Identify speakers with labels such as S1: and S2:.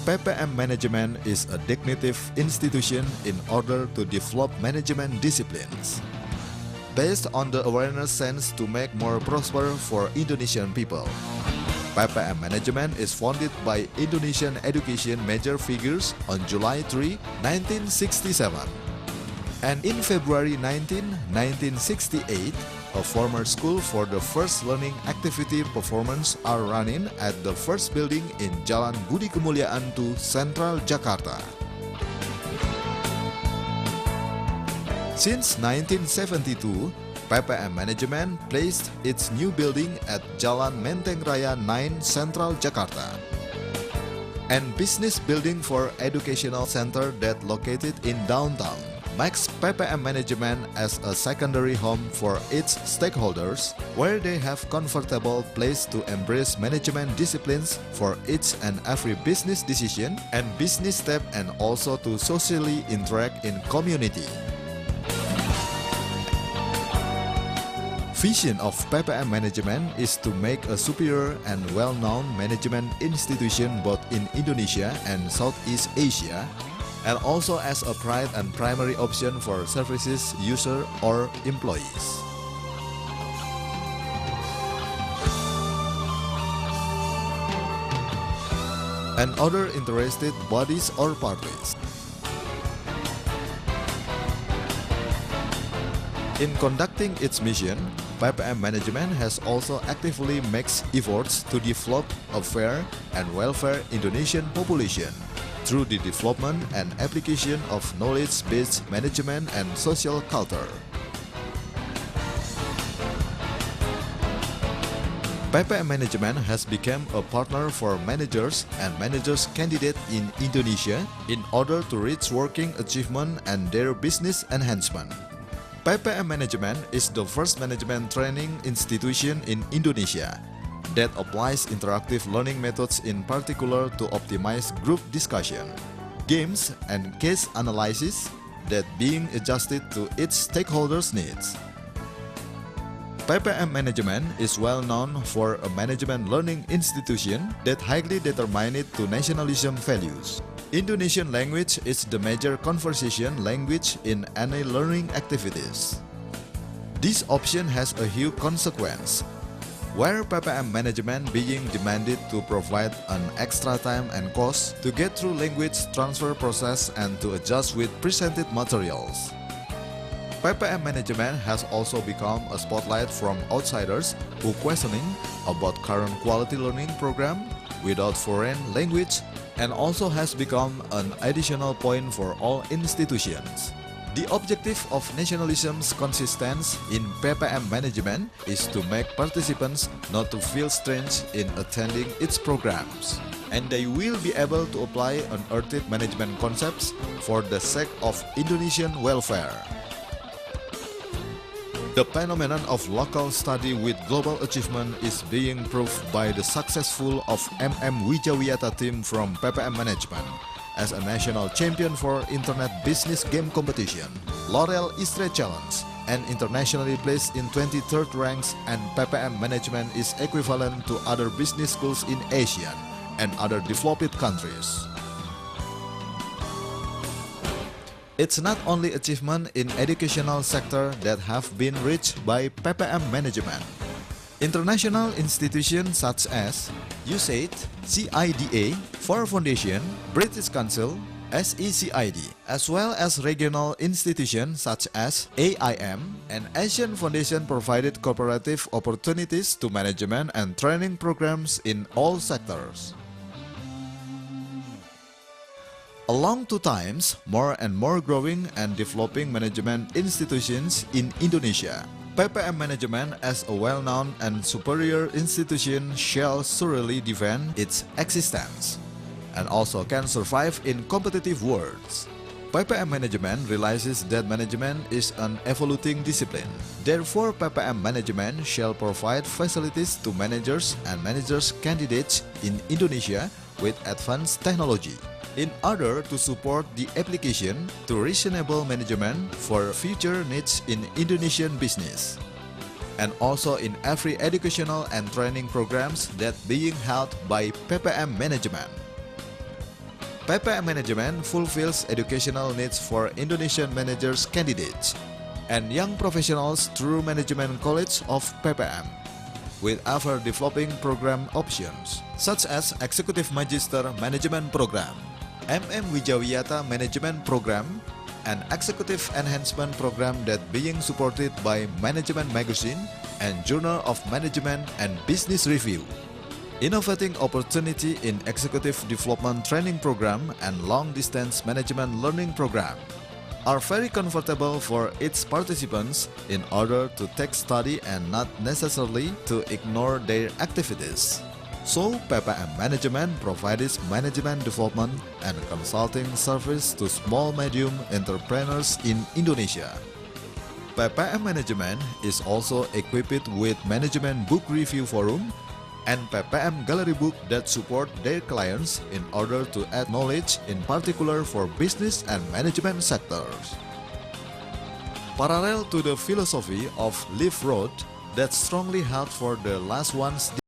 S1: PPM Management is a distinctive institution in order to develop management disciplines based on the awareness sense to make more prosper for Indonesian people. PPM Management is founded by Indonesian education major figures on July 3, 1967. And in February 19, 1968, a former school for the first learning activity performance are running at the first building in Jalan Budi Kemuliaan 2, Central Jakarta. Since 1972, PPM Management placed its new building at Jalan Menteng Raya 9, Central Jakarta, and business building for educational center that located in downtown makes PPM Management as a secondary home for its stakeholders, where they have comfortable place to embrace management disciplines for each and every business decision and business step, and also to socially interact in community. Vision of PPM Management is to make a superior and well-known management institution both in Indonesia and Southeast Asia, and also as a pride and primary option for services user or employees. And other interested bodies or parties. In conducting its mission, PPM Management has also actively makes efforts to develop a fair and welfare Indonesian population through the development and application of knowledge-based management and social culture. PPM Management has become a partner for managers and managers candidates in Indonesia in order to reach working achievement and their business enhancement. PPM Management is the first management training institution in Indonesia that applies interactive learning methods, in particular to optimize group discussion, games, and case analysis that being adjusted to its stakeholders' needs. PPM Management is well known for a management learning institution that highly determined to nationalism values. Indonesian language is the major conversation language in any learning activities. This option has a huge consequence, where PPM Management being demanded to provide an extra time and cost to get through language transfer process and to adjust with presented materials. PPM Management has also become a spotlight from outsiders who questioning about current quality learning program without foreign language, and also has become an additional point for all institutions. The objective of nationalism's consistency in PPM Management is to make participants not to feel strange in attending its programs, and they will be able to apply unearthed management concepts for the sake of Indonesian welfare. The phenomenon of local study with global achievement is being proved by the successful of MM Wijawiyata team from PPM Management as a national champion for Internet Business Game Competition, L'Oreal Istre Challenge, and internationally placed in 23rd ranks, and PPM Management is equivalent to other business schools in Asia and other developed countries. It's not only achievement in educational sector that have been reached by PPM Management. International institutions such as USAID, CIDA, Ford Foundation, British Council, SECID, as well as regional institutions such as AIM and Asian Foundation provided cooperative opportunities to management and training programs in all sectors. Along two times, more and more growing and developing management institutions in Indonesia, PPM Management as a well-known and superior institution shall surely defend its existence and also can survive in competitive worlds. PPM Management realizes that management is an evolving discipline. Therefore, PPM Management shall provide facilities to managers and managers candidates in Indonesia with advanced technology in order to support the application to reasonable management for future needs in Indonesian business, and also in every educational and training programs that being held by PPM Management. PPM Management fulfills educational needs for Indonesian managers candidates and young professionals through Management College of PPM, with ever developing program options such as Executive Magister Management Program, MM Wijawiyata Management Program, and Executive Enhancement Program that being supported by Management Magazine and Journal of Management and Business Review. Innovating opportunity in Executive Development Training Program and Long Distance Management Learning Program are very comfortable for its participants in order to take study and not necessarily to ignore their activities. So, PPM Management provides management development and consulting service to small-medium entrepreneurs in Indonesia. PPM Management is also equipped with Management Book Review Forum and PPM Gallery Book that support their clients in order to add knowledge in particular for business and management sectors. Parallel to the philosophy of Live Road that strongly held for the last ones